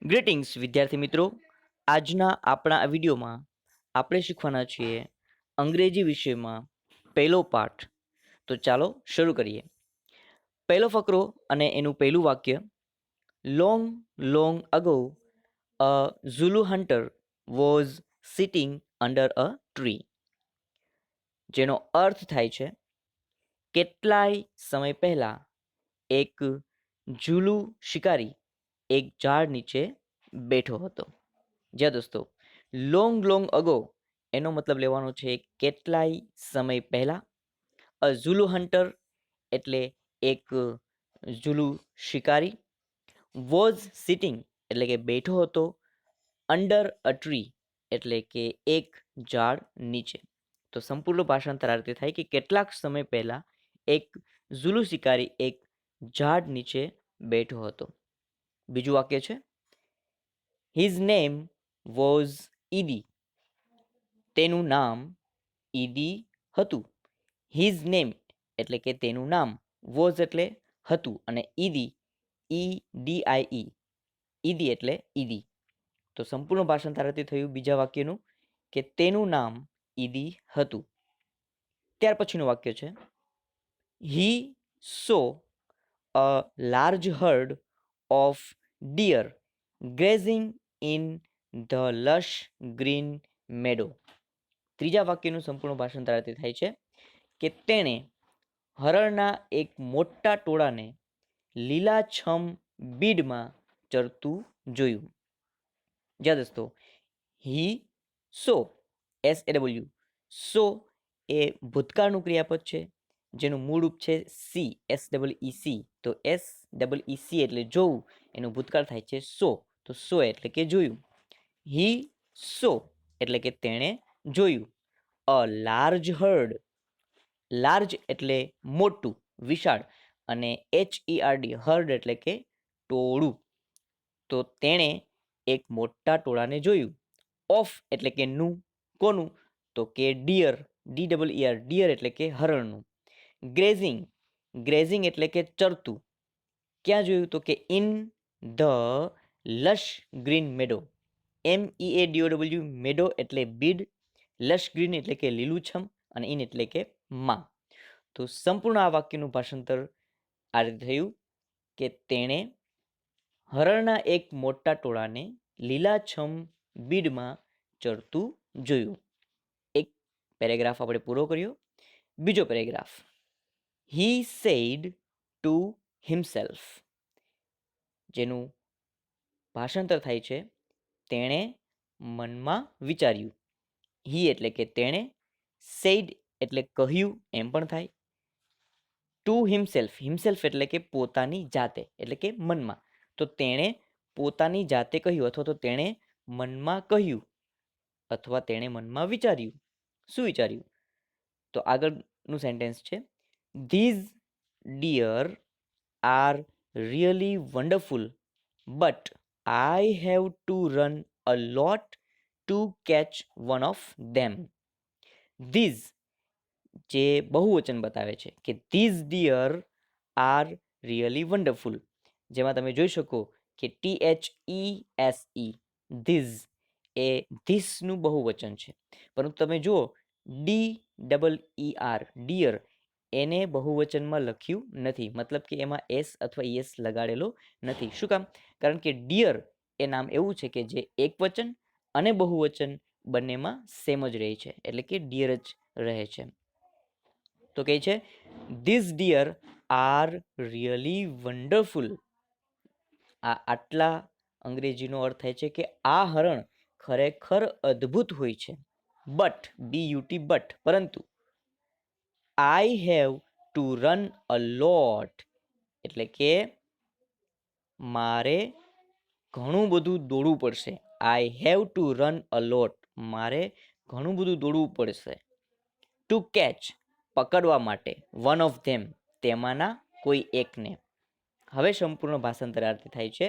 Greetings વિદ્યાર્થી મિત્રો, આજના આપણા આ વિડીયોમાં આપણે શીખવાના છીએ અંગ્રેજી વિષયમાં પહેલો પાઠ. તો ચાલો શરૂ કરીએ. પહેલો ફકરો અને એનું પહેલું વાક્ય. Long long ago a ઝુલુ hunter was sitting under a tree, જેનો અર્થ થાય છે કેટલાય સમય પહેલા એક ઝુલુ શિકારી એક ઝાડ નીચે બેઠો હતો. જ્યાં દોસ્તો લોંગ લોંગ અગો એનો મતલબ લેવાનો છે કેટલાય સમય પહેલા. અ ઝુલુ હન્ટર એટલે એક ઝુલુ શિકારી. વોઝ સિટિંગ એટલે કે બેઠો હતો. અંડર અ ટ્રી એટલે કે એક ઝાડ નીચે. તો સંપૂર્ણ ભાષાંતર આ રીતે થાય કે કેટલાક સમય પહેલા એક ઝુલુ શિકારી એક ઝાડ નીચે બેઠો હતો. બીજું વાક્ય છે હિઝ નેમ વોઝ ઈડી. તેનું નામ ઈડી હતું. હિઝ નેમ એટલે કે તેનું નામ, વોઝ એટલે હતું, અને ઈડી ઈ ઈડી એટલે ઈડી. તો સંપૂર્ણ ભાષાંતર થયું બીજા વાક્યનું કે તેનું નામ ઈડી હતું. ત્યાર પછીનું વાક્ય છે he saw a large herd of deer grazing in the lush green meadow. ત્રીજા વાક્યનું સંપૂર્ણ ભાષાંતર થાય છે કે તેણે હરણના એક મોટા ટોળાને લીલાછમ બીડમાં ચરતું જોયું. જ્યાં દોસ્તો હી સો SAW સો એ ભૂતકાળનું ક્રિયાપદ છે જેનું મૂળ રૂપ છે સી SEEC. તો SEEC એટલે જોવું, એનું ભૂતકાળ થાય છે સો. તો સો એટલે કે જોયું. હી સો એટલે કે તેણે જોયું. અ લાર્જ હર્ડ, લાર્જ એટલે મોટું, વિશાળ, અને HERD હર્ડ એટલે કે ટોળું. તો તેણે એક મોટા ટોળાને જોયું. ઓફ એટલે કે નું, કોનું? તો કે ડિયર, DEER ડિયર એટલે કે હરણનું. ગ્રેઝિંગ, ગ્રેઝિંગ એટલે કે ચરતું. ક્યાં જોયું? તો કે in the lush green મેડો. MEADOW મેડો એટલે બીડ, લશ ગ્રીન એટલે કે લીલુંછમ, અને ઇન એટલે કે માં. તો સંપૂર્ણ આ વાક્યનું ભાષાંતર આ રીતે થયું કે તેણે હરણના એક મોટા ટોળાને લીલાછમ બીડમાં ચરતું જોયું. એક પેરેગ્રાફ આપણે પૂરો કર્યો. બીજો paragraph. He said to himself, જેનું ભાષાંતર થાય છે તેણે મનમાં વિચાર્યું. હી એટલે કે તેણે, સેડ એટલે કહ્યું એમ પણ થાય. ટુ હિમસેલ્ફ, હિમસેલ્ફ એટલે કે પોતાની જાતે, એટલે કે મનમાં. તો તેણે પોતાની જાતે કહ્યું અથવા તો તેણે મનમાં કહ્યું અથવા તેણે મનમાં વિચાર્યું. શું વિચાર્યું? તો આગળનું સેન્ટેન્સ છે these deer are really wonderful but I have to run a lot to catch one of them. These જે બહુવચન બતાવે છે કે these deer are really wonderful, જેમાં તમે જોઈ શકો કે THESE ધીઝ એ ધીસનું બહુવચન છે. પરંતુ તમે જુઓ DEER ડિયર એને બહુવચનમાં લખ્યું નથી, મતલબ કે એમાં એસ અથવા ES લગાડેલો નથી. શું કામ? કારણ કે ડિયર એ નામ એવું છે કે જે એક વચન અને બહુવચન બંનેમાં સેમ જ રહે છે, એટલે કે ડિયર જ રહે છે. તો કહે છે these deer are really wonderful. આ આટલા અંગ્રેજીનો અર્થ થાય છે કે આ હરણ ખરેખર અદ્ભુત હોય છે. બટ BUT પરંતુ I have to run a lot એટલે કે મારે ઘણું બધું દોડવું પડશે. I have to run a lot, મારે ઘણું બધું દોડવું પડશે. ટુ કેચ પકડવા માટે, વન ઓફ ધેમ તેમાંના કોઈ એકને. હવે સંપૂર્ણ ભાષાંતર અર્થ થાય છે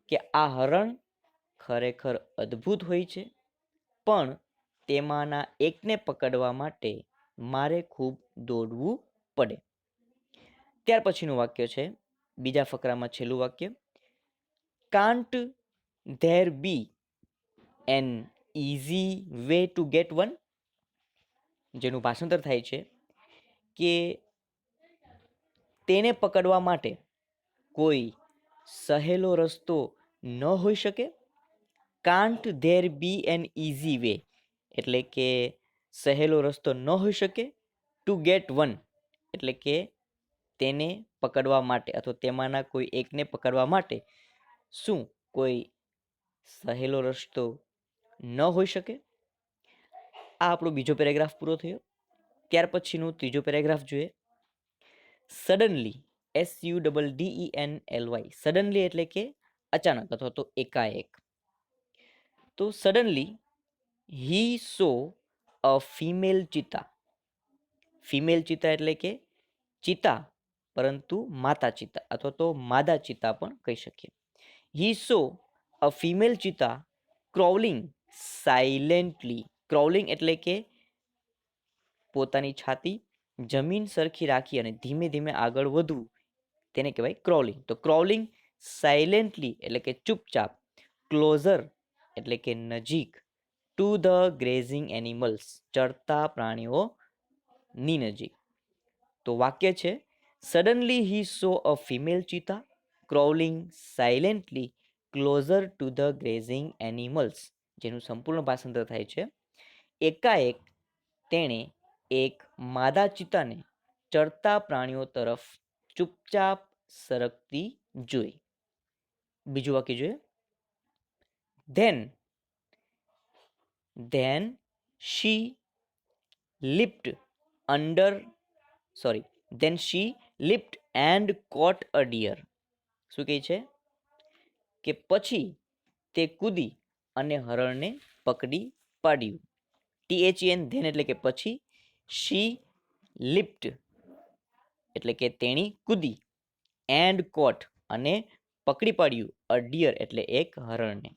કે આ હરણ ખરેખર અદ્ભુત હોય છે, પણ તેમાંના એકને પકડવા માટે મારે ખૂબ દોડવું પડે. ત્યાર પછીનું વાક્ય છે બીજા ફકરામાં છેલ્લું વાક્ય. Can't there be an easy way to get one? જેનું ભાષાંતર થાય છે કે તેને પકડવા માટે કોઈ સહેલો રસ્તો ન હોઈ શકે. Can't there be an easy way એટલે કે સહેલો રસ્તો ન હોઈ શકે. ટુ ગેટ વન એટલે કે તેને પકડવા માટે અથવા તેમાંના કોઈ એકને પકડવા માટે શું કોઈ સહેલો રસ્તો ન હોઈ શકે. આ આપણો બીજો પેરેગ્રાફ પૂરો થયો. ત્યાર પછીનું ત્રીજો પેરેગ્રાફ જોઈએ. સડનલી SUDDENLY સડનલી એટલે કે અચાનક અથવા તો એકાએક. તો suddenly he saw a female cheetah. Female ચિતા એટલે કે ચિતા પરંતુ માતા ચિતા અથવા તો માદા ચિતા પણ કહી શકીએ. હી saw a female cheetah crawling silently. Crawling એટલે કે પોતાની છાતી જમીન સરખી રાખી અને ધીમે ધીમે આગળ વધવું તેને કહેવાય ક્રોલિંગ. તો ક્રોલિંગ સાયલેન્ટલી એટલે કે ચૂપચાપ. ક્લોઝર એટલે કે નજીક. ટુ ધ ગ્રેઝિંગ એનિમલ્સ ચરતા પ્રાણીઓની નજીક. તો વાક્ય છે suddenly he saw a female cheetah crawling silently closer to the grazing animals. જેનું સંપૂર્ણ ભાષાંતર થાય છે એકાએક તેણે એક માદા ચિત્તાને ચરતા પ્રાણીઓ તરફ ચૂપચાપ સરકતી જોઈ. બીજું વાક્ય જોઈએ. Then she leapt under then she leaped and caught a deer. શું કહે છે કે પછી તે કૂદી અને હરણને પકડી પાડ્યું. THEN then એટલે કે પછી. she leaped એટલે કે તેણી કૂદી. and caught અને પકડી પાડ્યું. a deer એટલે એક હરણને.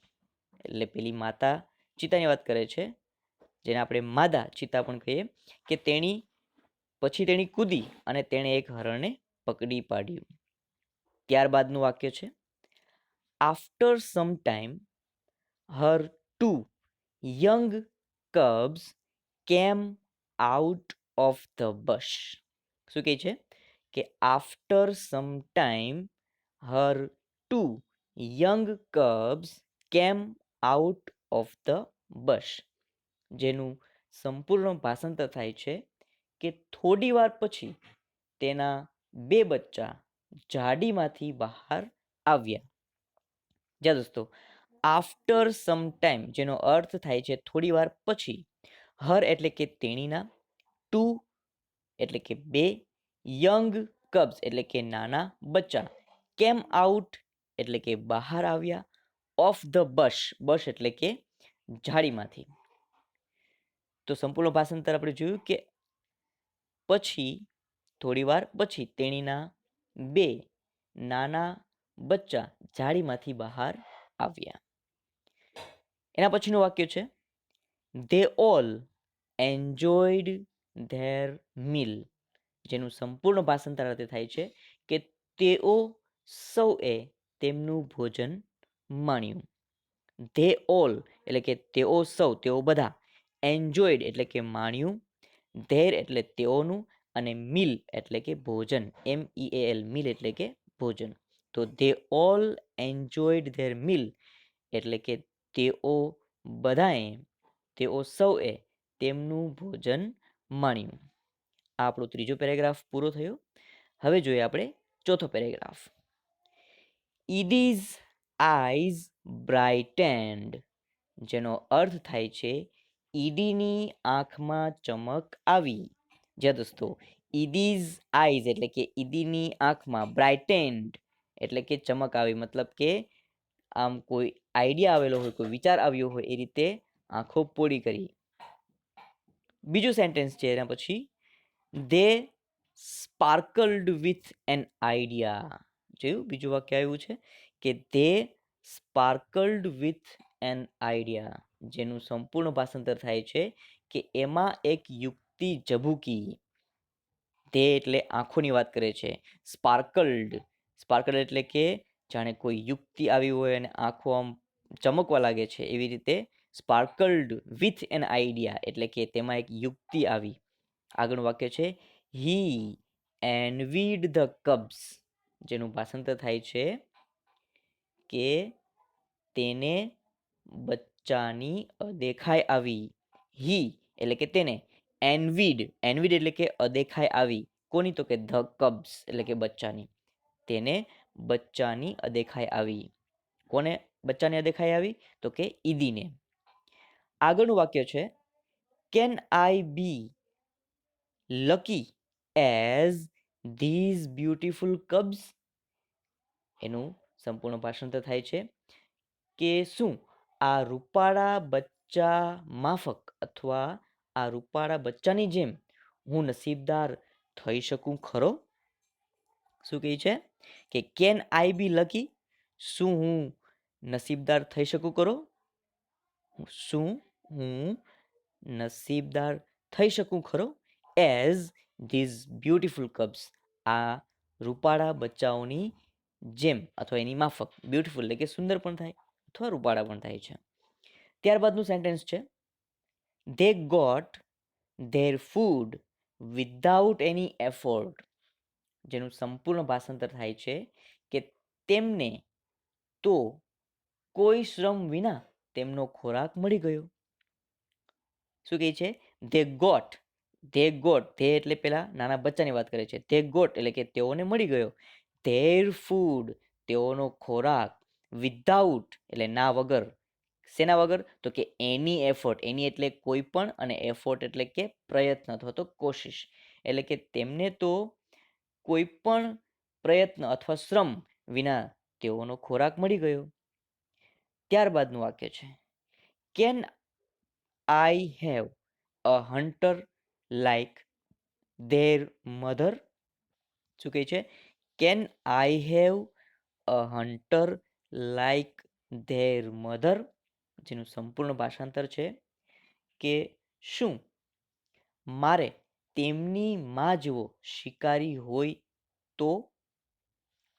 એટલે પેલી માતા ચિતાની વાત કરે છે જેને આપણે માદા ચિતા પણ કહીએ કે તેણી કૂદી અને તેણે એક હરણને પકડી પાડ્યું. ત્યારબાદનું વાક્ય છે after some time her two young cubs came out of the bush. શું કહે છે કે after some time her two young cubs came out of the bush. જેનું સંપૂર્ણ ભાષાંતર થાય છે કે થોડી વાર પછી તેના બે બચ્ચા ઝાડીમાંથી બહાર આવ્યા. જ્યાં દોસ્તો આફ્ટર સમ ટાઈમ જેનો અર્થ થાય છે થોડી વાર પછી. હર એટલે કે તેણીના. ટુ એટલે કે બે. યંગ કબ્સ એટલે કે નાના બચ્ચા. કેમ આઉટ એટલે કે બહાર આવ્યા. ઓફ ધ બશ એટલે કે ઝાડીમાંથી. તો સંપૂર્ણ ભાષાંતર આપણે જોયું કે પછી થોડી વાર પછી તેણીના બે નાના બચ્ચા ઝાડીમાંથી બહાર આવ્યા. એના પછીનું વાક્ય છે they all enjoyed their meal. જેનું સંપૂર્ણ ભાષાંતર થાય છે કે તેઓ સૌએ તેમનું ભોજન માણ્યું. ધે ઓલ એટલે કે તેઓ સૌ તેઓ બધા. એન્જોયડ એટલે કે માણ્યું. ધેર એટલે તેઓનું અને મીલ એટલે કે ભોજન. MEAL મીલ એટલે કે ભોજન. તો they all enjoyed their meal એટલે કે તેઓ સૌએ તેમનું ભોજન માણ્યું. આ આપણો ત્રીજો પેરેગ્રાફ પૂરો થયો. હવે જોઈએ આપણે ચોથો પેરેગ્રાફ. ઈડીઝ આઈઝ બ્રાઇટેન્ડ. જેનો અર્થ થાય છે ઈડીની આંખમાં ચમક આવી. જ્યાં દોસ્તો ઈડીઝ આઈઝ એટલે કે ઈડીની આંખમાં બ્રાઇટેન્ડ એટલે કે ચમક આવી મતલબ કે આમ કોઈ આઈડિયા આવેલો હોય કોઈ વિચાર આવ્યો હોય એ રીતે આંખો પોળી કરી. બીજું સેન્ટેન્સ છે એના પછી ધે સ્પાર્કલ્ડ વિથ એન આઈડિયા. જોયું બીજું વાક્ય આવ્યું છે કે ધે સ્પાર્કલ્ડ વિથ એન આઈડિયા. જેનું સંપૂર્ણ ભાષાંતર થાય છે કે એમાં એક યુક્તિ ઝબૂકી. ધે એટલે આંખોની વાત કરે છે. સ્પાર્કલ્ડ એટલે કે જાણે કોઈ યુક્તિ આવી હોય અને આંખો આમ ચમકવા લાગે છે એવી રીતે સ્પાર્કલ્ડ વિથ એન આઈડિયા એટલે કે તેમાં એક યુક્તિ આવી. આગળનું વાક્ય છે હી એનવીડ ધ કબ્સ, જેનું ભાષાંતર થાય છે કે તેને બચ્ચાની અદેખાઈ આવી. હી એટલે કે તેને, એનવીડ એટલે કે અદેખાઈ આવી. કોની? તો કે ધ કબ્સ એટલે કે બચ્ચાની. તેને બચ્ચાની અદેખાઈ આવી. કોને બચ્ચાની અદેખાઈ આવી? તો કે ઈદીને. આગળનું વાક્ય છે can I be lucky as these beautiful cubs. એનું સંપૂર્ણ ભાષાંતર થાય છે કે શું આ રૂપાળા બચ્ચા માફક અથવા આ રૂપાળા બચ્ચાની જેમ હું નસીબદાર થઈ શકું ખરો? શું કહે છે કે કેન આઈ બી લકી, શું હું નસીબદાર થઈ શકું ખરો? શું હું નસીબદાર થઈ શકું ખરો? એઝ ધીઝ બ્યુટીફુલ કબ્સ, આ રૂપાળા બચ્ચાઓની જેમ અથવા એની માફક. બ્યુટીફુલ એટલે કે સુંદર પણ થાય અથવા રૂપાળા પણ થાય છે. ત્યારબાદનું સેન્ટેન્સ છે they got their food without any effort, જેનું સંપૂર્ણ ભાષાંતર થાય છે કે તેમને તો કોઈ શ્રમ વિના તેમનો ખોરાક મળી ગયો. શું કહે છે? ધે ગોટ ધે એટલે પેલા નાના બચ્ચાની વાત કરે છે. ધે ગોટ એટલે કે તેઓને મળી ગયો. ધેર ફૂડ તેઓનો ખોરાક. વિધાઉટ એટલે ના વગર. શેના વગર? તો કે એની એફર્ટ. એની એટલે કોઈ પણ અને એફર્ટ એટલે કે પ્રયત્ન અથવા તો કોશિશ. એટલે કે તેમને તો કોઈ પણ પ્રયત્ન અથવા શ્રમ વિના તેઓનો ખોરાક મળી ગયો. ત્યારબાદનું વાક્ય છે can I have a hunter like their mother. શું કહે છે? Can I have a hunter like their mother, જેનું સંપૂર્ણ ભાષાંતર છે કે શું મારે તેમની માં જેવો શિકારી હોય તો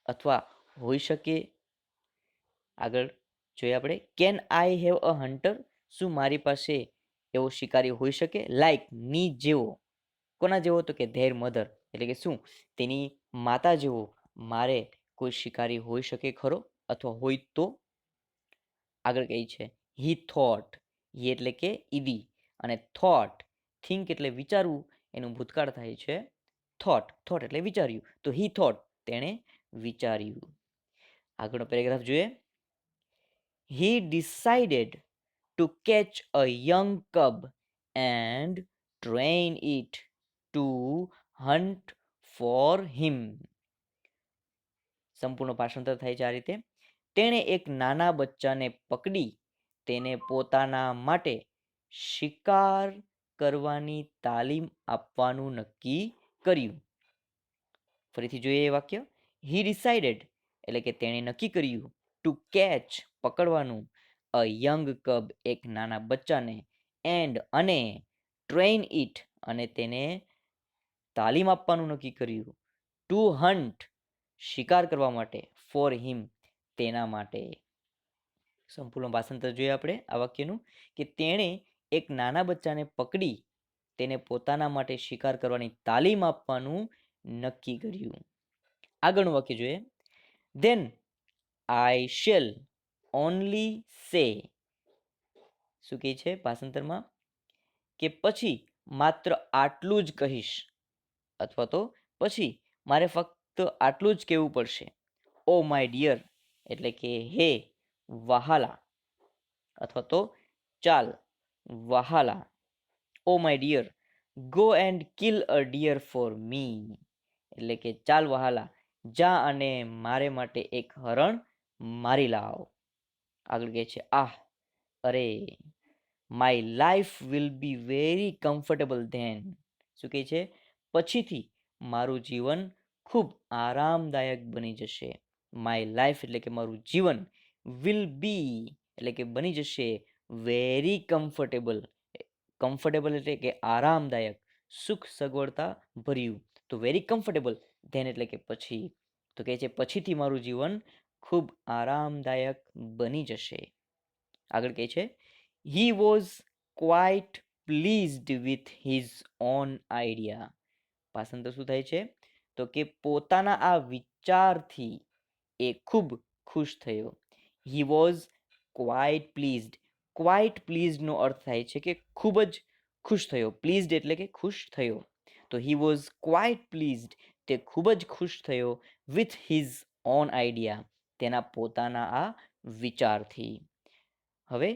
અથવા હોઈ શકે? આગળ જોઈએ આપણે can I have a hunter, શું મારી પાસે એવો શિકારી હોઈ શકે? લાઈક ની જેવો. કોના જેવો? તો કે ધેર મધર એટલે કે શું તેની માતા જેવો મારે કોઈ શિકારી હોઈ શકે ખરો અથવા હોય તો? આગળ કઈ છે હી થોટ. હી એટલે કે ઈદી અને થોટ થિંક એટલે વિચારવું, એનું ભૂતકાળ થાય છે થોટ એટલે વિચાર્યું. તો હી થોટ તેણે વિચાર્યું. આગળનો પેરેગ્રાફ જોઈએ. He decided to catch a young cub and train it to hunt for him. સંપૂર્ણ ભાષાંતર થાય છે આ રીતે. તેણે એક નાના બચ્ચાને પકડી તેને પોતાના માટે શિકાર કરવાની તાલીમ આપવાનું નક્કી કર્યું. ફરીથી જોઈએ એ વાક્ય. હી ડિસાઇડેડ એટલે કે તેણે નક્કી કર્યું. ટુ કેચ પકડવાનું. અ યંગ કબ એક નાના બચ્ચાને. એન્ડ અને ટ્રેન ઇટ અને તેને તાલીમ આપવાનું નક્કી કર્યું. ટુ હન્ટ શિકાર કરવા માટે. ફોર હિમ તેના માટે. સંપૂર્ણ ભાષાંતર જોઈએ આપણે આ વાક્યનું કે તેણે એક નાના બચ્ચાને પકડી તેને પોતાના માટે શિકાર કરવાની તાલીમ આપવાનું નક્કી કર્યું. આગળનું વાક્ય જોઈએ. ધેન આઈ શેલ ઓનલી સે. શું કહે છે ભાષાંતરમાં કે પછી માત્ર આટલું જ કહીશ અથવા તો પછી મારે ફક્ત આટલું જ કહેવું પડશે. ઓ માય ડિયર એટલે કે હે વહાલા અથવા તો ચાલ વહાલા. Oh my dear go and kill a deer for me એટલે કે ચાલ વહાલા જા અને મારે માટે એક હરણ મારી લાવ. આગળ કહે છે આહ અરે my life will be very comfortable then. શું કહે છે? પછીથી મારું જીવન ખૂબ આરામદાયક બની જશે. માય લાઈફ એટલે કે મારું જીવન. વિલ બી એટલે કે બની જશે. Very comfortable. કમ્ફર્ટેબલ એટલે કે આરામદાયક, સુખ સગવડતા ભર્યું. તો વેરી કમ્ફર્ટેબલ ધેન એટલે કે પછી. તો કહે છે પછીથી મારું જીવન ખૂબ આરામદાયક બની જશે. આગળ કહે છે હી was quite pleased with his own idea. ભાષાંતર શું થાય છે તો કે પોતાના આ વિચારથી એ ખૂબ ખુશ થયો. He was quite pleased. Quite પ્લીઝડનો અર્થ થાય છે કે ખૂબ જ ખુશ થયો. પ્લીઝડ એટલે કે ખુશ થયો. તો હી વોઝ ક્વાઇટ પ્લીઝડ, તે ખૂબ જ ખુશ થયો વિથ હિઝ ઓન આઈડિયા, તેના પોતાના આ વિચારથી. હવે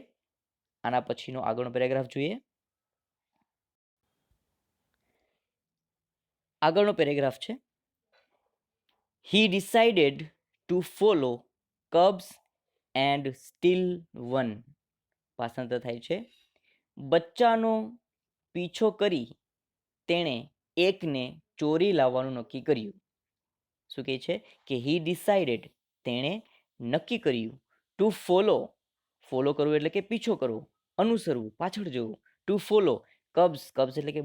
આના પછીનો આગળનો પેરેગ્રાફ જોઈએ. આગળનો પેરેગ્રાફ છે હી decided to follow cubs and steel one. ભાષાંતર થાય છે બચ્ચાનો પીછો કરી તેણે એકને ચોરી લાવવાનું નક્કી કર્યું. શું કહે છે કે હી ડિસાઇડેડ, તેણે નક્કી કર્યું, ટુ ફોલો, ફોલો કરવું એટલે કે પીછો કરવો, અનુસરવું, પાછળ જવું. ટુ ફોલો કબ્સ, કબ્સ એટલે કે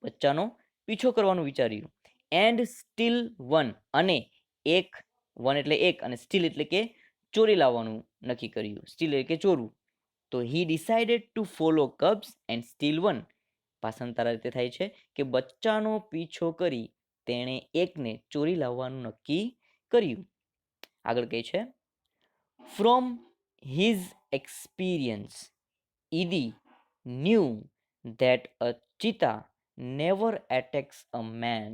બચ્ચાનો પીછો કરવાનું વિચાર્યું. એન્ડ સ્ટીલ વન, અને એક, વન એટલે એક, અને સ્ટીલ એટલે કે ચોરી લાવવાનું નક્કી કર્યું. સ્ટીલ એટલે કે ચોરવું. તો હી decided to follow cubs and steel one. ભાષાંતર રીતે થાય છે કે બચ્ચાનો પીછો કરી તેણે એકને ચોરી લાવવાનું નક્કી કર્યું. આગળ કહે છે from his experience Idi knew that a cheetah never attacks a man.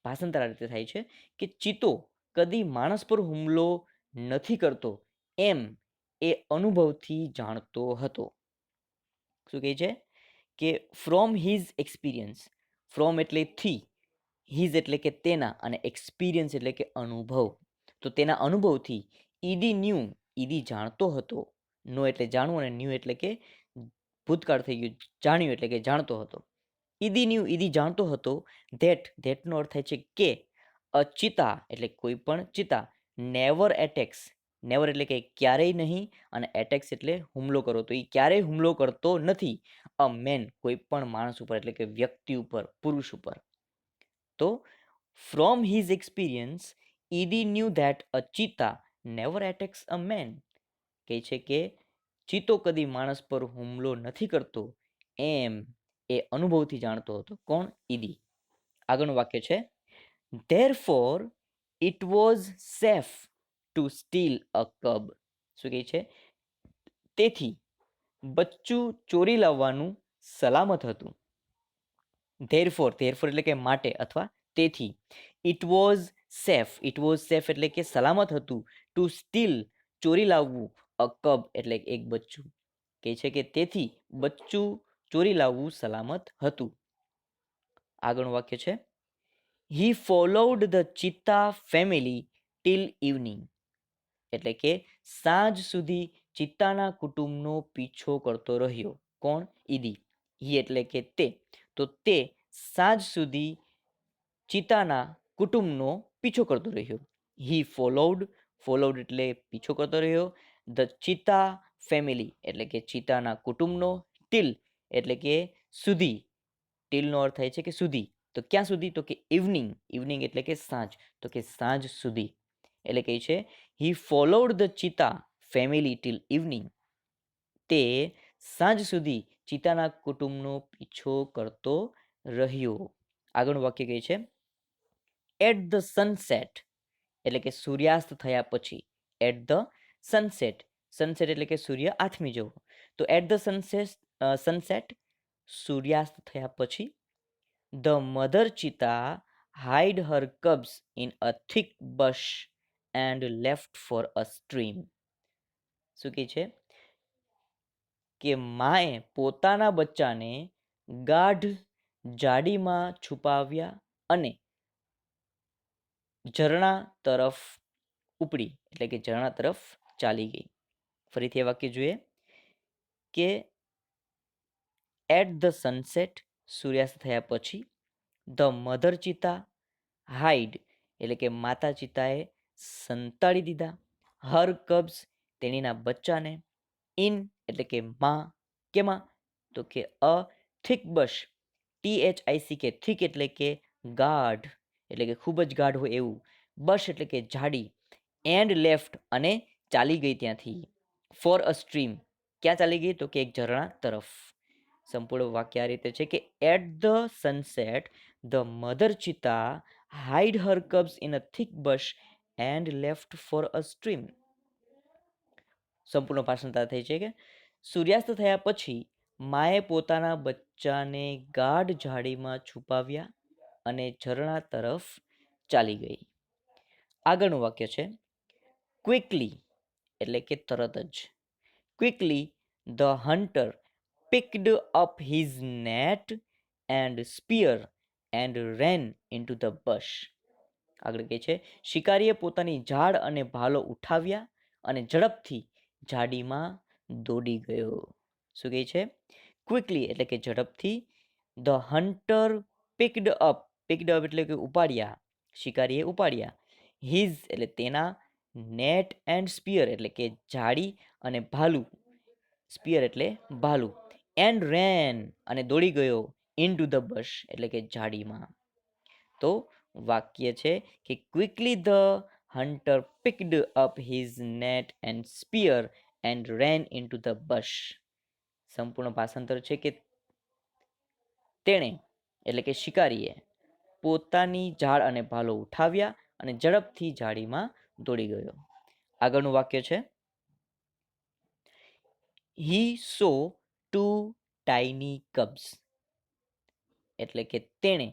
ભાષાંતર આ રીતે થાય છે કે ચિત્તો કદી માણસ પર હુમલો નથી કરતો એમ એ અનુભવથી જાણતો હતો. શું કહે છે કે ફ્રોમ હિઝ એક્સપિરિયન્સ, ફ્રોમ એટલે થી, હિઝ એટલે કે તેના, અને એક્સપિરિયન્સ એટલે કે અનુભવ. તો તેના અનુભવથી ઈદી ન્યૂ, ઈદી જાણતો હતો. નો એટલે જાણવું, અને ન્યૂ એટલે કે ભૂતકાળ થઈ ગયું, જાણ્યું એટલે કે જાણતો હતો. ઈદી ન્યૂ, ઈદી જાણતો હતો ધેટનો અર્થ થાય છે કે ચિતા એટલે કોઈ પણ ચિતા નેવર એટેક્સ, નેવર એટલે કે ક્યારેય નહીં, અને એટેક્સ એટલે હુમલો કરો. તો એ ક્યારેય હુમલો કરતો નથી અ મેન, કોઈ પણ માણસ ઉપર એટલે કે વ્યક્તિ ઉપર, પુરુષ ઉપર. તો from his experience Idi knew that a cheetah never attacks a man. કહે છે કે ચિત્તો કદી માણસ પર હુમલો નથી કરતો એમ એ અનુભવથી જાણતો હતો. કોણ? ઈદી. આગળનું વાક્ય છે therefore it was safe to steal a cub. શું કહે છે તેથી બચ્ચું ચોરી લાવવાનું સલામત હતું. ધેરફોર, ધેરફોર એટલે કે માટે અથવા તેથી. It was safe, it was safe એટલે કે સલામત હતું. ટુ સ્ટીલ ચોરી લાવવું, અ કબ એટલે એક બચ્ચું. કહે છે કે તેથી બચ્ચું ચોરી લાવવું સલામત હતું. આગળનું વાક્ય છે હી ફોલોવડ ધ ચિત્તા ફેમિલી ટીલ ઇવનિંગ. એટલે કે સાંજ સુધી ચિત્તાના કુટુંબનો પીછો કરતો રહ્યો. કોણ? ઈદી. હી એટલે કે તે. તો તે સાંજ સુધી ચિત્તાના કુટુંબનો પીછો કરતો રહ્યો. હી ફોલોવડ, ફોલોવડ એટલે પીછો કરતો રહ્યો. ધ ચિત્તા ફેમિલી એટલે કે ચિત્તાના કુટુંબનો. ટીલ એટલે કે સુધી. ટીલનો અર્થ થાય છે કે સુધી. તો ક્યાં સુધી? તો કે ઇવનિંગ, ઇવનિંગ એટલે કે સાંજ. તો કે સાંજ સુધી. એટલે કહે છે હી ફોલોવડ ધ ચિત્તા ફેમિલી ટીલ ઇવનિંગ. તે સાંજ સુધી ચિત્તાના કુટુંબનો પીછો કરતો રહ્યો. આગળનું વાક્ય કહે છે એટ ધ સનસેટ એટલે કે સૂર્યાસ્ત થયા પછી. એટ ધ સનસેટ, સનસેટ એટલે કે સૂર્ય આથમી જવો. તો એટ ધ સનસેટ સૂર્યાસ્ત થયા પછી the mother cheetah hide her cubs in a thick bush and left for a stream. શું કહે છે કે માએ પોતાના બચ્ચાને ગાઢ જાડીમાં છુપાવ્યા અને ઝરણા તરફ ઉપડી, એટલે કે ઝરણા તરફ ચાલી ગઈ. ફરીથી એ વાક્ય જોઈએ કે એટ ધ સનસેટ સૂર્યાસ્ત થયા પછી ધ મધર ચિતા હાઈડ એટલે કે માતા ચિતાએ સંતાડી દીધા. હર કબ્સ તેણીના બચ્ચાને. ઇન એટલે કે માં. કેમાં? તો કે અ થિક બશ, THICK, થિક એટલે કે ગાઢ એટલે કે ખૂબ જ ગાઢ હોય એવું. બશ એટલે કે જાડી. એન્ડ લેફ્ટ અને ચાલી ગઈ ત્યાંથી. Four a stream. ક્યાં ચાલી ગઈ? તો કે એક ઝરણા તરફ. સંપૂર્ણ વાક્ય આ રીતે છે કે at the sunset the mother cheetah hide her cubs in a thick bush and left for a stream. સંપૂર્ણ ભાષાંતર થઈ છે કે સૂર્યાસ્ત થયા પછી માએ પોતાના બચ્ચાને ગાઢ ઝાડીમાં છુપાવ્યા અને ઝરણા તરફ ચાલી ગઈ. આગળનું વાક્ય છે ક્વિકલી એટલે કે તરત જ. Quickly the hunter picked up his net and spear and ran into the bush. આગળ કહે છે શિકારીએ પોતાની ઝાડ અને ભાલો ઉઠાવ્યા અને ઝડપથી ઝાડીમાં દોડી ગયો. શું કહે છે? ક્વિકલી એટલે કે ઝડપથી. ધ હન્ટર picked up એટલે કે ઉપાડ્યા, શિકારીએ ઉપાડ્યા. હિઝ એટલે તેના, નેટ એન્ડ સ્પિયર એટલે કે ઝાડી અને ભાલું, સ્પિયર એટલે ભાલું, એન્ડ રેન અને દોડી ગયો, ઇન ટુ ધ બશ એટલે કે ઝાડીમાં. તો વાક્ય છે કે quickly the hunter picked up his net and spear and ran into the bush. સંપૂર્ણ ભાષાંતર છે કે તેણે એટલે કે શિકારીએ પોતાની ઝાડ અને ભાલો ઉઠાવ્યા અને ઝડપથી ઝાડીમાં દોડી ગયો. આગળનું વાક્ય છે he so two tiny cubs એટલે કે તેણે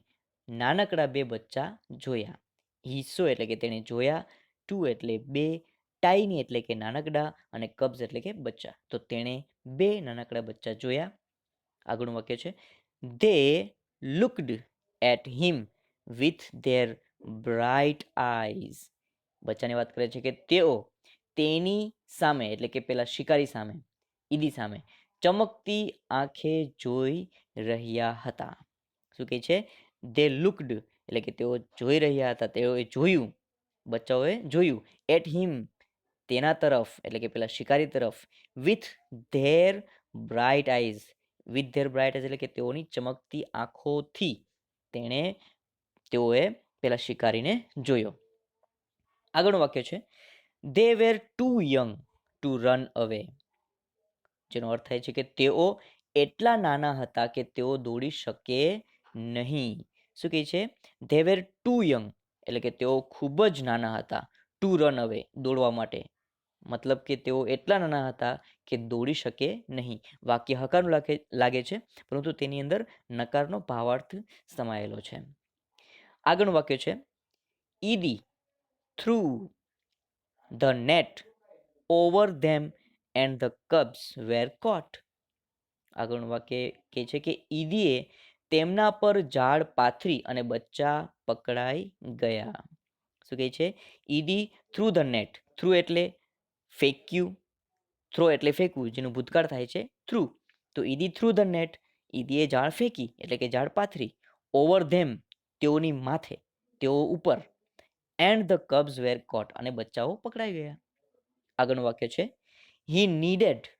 નાનકડા બે બચ્ચા જોયા. હી સો એટલે કે તેણે જોયા, ટુ એટલે બે, ટાઇની એટલે કે નાનકડા અને કબ્સ એટલે કે બચ્ચા. તો તેણે બે નાનકડા બચ્ચા જોયા. આગળનું વાક્ય છે they looked at him with their bright eyes. બચ્ચાની વાત કરે છે કે તેઓ તેની સામે એટલે કે પેલા શિકારી સામે, ઈદી સામે ચમકતી આંખે જોઈ રહ્યા હતા. શું કહે છે? દે લુકડ એટલે કે તેઓ જોઈ રહ્યા હતા, તેઓએ જોયું, બચ્ચાઓએ જોયું, એટ હિમ તેના તરફ એટલે કે પેલા શિકારી તરફ, with their bright eyes, with their bright eyes એટલે કે તેઓની ચમકતી આંખોથી તેઓએ પેલા શિકારીને જોયો. આગળનું વાક્ય છે they were too young to run away. જેનો અર્થ થાય છે કે તેઓ એટલા નાના હતા કે તેઓ દોડી શકે નહીં. શું કહે છે? ધે વેર ટુ યંગ એટલે કે તેઓ ખૂબ જ નાના હતા, ટુ રન અવે દોડવા માટે. મતલબ કે તેઓ એટલા નાના હતા કે દોડી શકે નહીં. વાક્ય હકારનું લાગે છે, પરંતુ તેની અંદર નકારનો ભાવાર્થ સમાયેલો છે. આગળનું વાક્ય છે Idi threw the net over them and the cubs were caught. આગળનું વાક્ય કહે છે કે ઈદીએ તેમના પર ઝાડ પાથરી અને બચ્ચા પકડાઈ ગયા. શું કહે છે? Idi threw the net, through એટલે ફેંક્યું, થ્રો એટલે ફેંકવું, જેનું ભૂતકાળ થાય છે થ્રુ. તો ઈદી થ્રુ ધ નેટ, ઈદીએ ઝાડ ફેંકી એટલે કે ઝાડ પાથરી, ઓવર ધેમ તેઓની માથે, તેઓ ઉપર, and the cubs were caught અને બચ્ચાઓ પકડાઈ ગયા. આગળનું વાક્ય છે he needed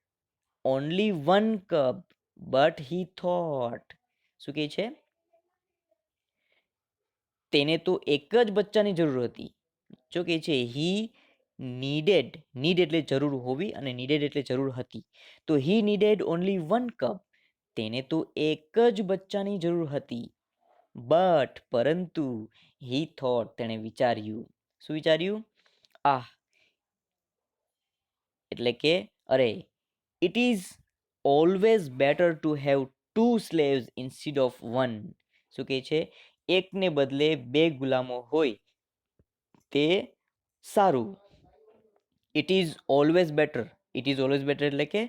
only one cub but he thought. શું કહે છે? તેને તો એક જ બચ્ચાની જરૂર હતી. જો કહે છે હી નીડેડ, નીડ એટલે જરૂર હોવી અને નીડેડ એટલે જરૂર હતી. તો હી નીડેડ ઓનલી વન કપ, તેને તો એક જ બચ્ચાની જરૂર હતી. બટ પરંતુ હી થોટ તેણે વિચાર્યું. શું વિચાર્યું? એટલે કે અરે it is always better to have two slaves instead of one. શું કહે છે? એકને બદલે બે ગુલામો હોય તે સારું. It is always better, it is always better એટલે કે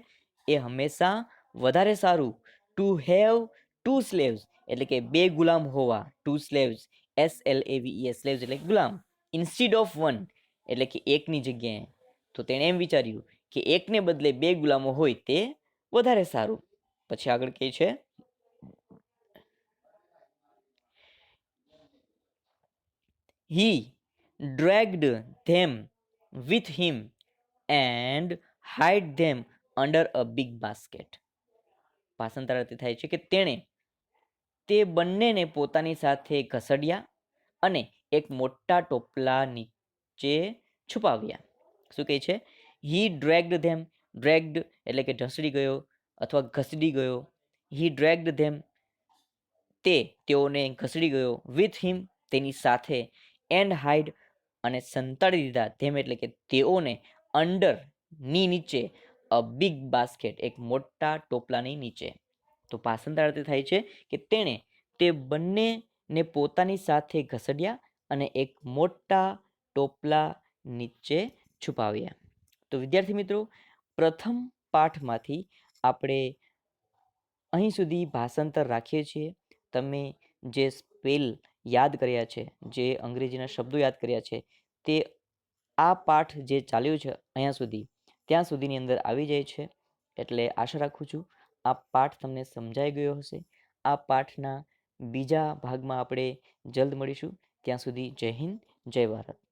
એ હંમેશા વધારે સારું. ટુ હેવ ટુ સ્લેવ્સ એટલે કે બે ગુલામ હોવા, ટુ સ્લેવ્સ, SLAVES સ્લેવ્સ એટલે ગુલામ, ઇન્સ્ટીડ ઓફ વન એટલે કે એકની જગ્યાએ. તો તેણે એમ વિચાર્યું કે એકને બદલે બે ગુલામો હોય તે વધારે સારું. પછી આગળ કહે છે he dragged them with him and hide them under a big basket. ભાષાંતર થાય છે કે તેણે તે બંનેને પોતાની સાથે ઘસડ્યા અને એક મોટા ટોપલા નીચે છુપાવ્યા. શું કહે છે? હી ડ્રેગ્ડ ધેમ ડ્રેગ્ડ એટલે કે ઢસડી ગયો અથવા ઘસડી ગયો. હી ડ્રેગ્ડ ધેમ તેઓને ઘસડી ગયો. વિથ હિમ તેની સાથે. એન્ડ હાઇડ અને સંતાડી દીધા. ધેમ એટલે કે તેઓને. અંડર ની નીચે. અ બિગ બાસ્કેટ એક મોટા ટોપલાની નીચે. તો ભાષાંતર અર્થ થાય છે કે તેણે તે બંનેને પોતાની સાથે ઘસડ્યા અને એક મોટા ટોપલા નીચે છુપાવ્યા. તો વિદ્યાર્થી મિત્રો, પ્રથમ પાઠમાંથી આપણે અહીં સુધી ભાષાંતર રાખીએ છીએ. તમે જે સ્પેલ યાદ કર્યા છે, જે અંગ્રેજીના શબ્દો યાદ કર્યા છે, તે આ પાઠ જે ચાલ્યો છે અહીંયા સુધી, ત્યાં સુધીની અંદર આવી જાય છે. એટલે આશા રાખું છું આ પાઠ તમને સમજાઈ ગયો હશે. આ પાઠના બીજા ભાગમાં આપણે જલ્દ મળીશું. ત્યાં સુધી જય હિન્દ, જય ભારત.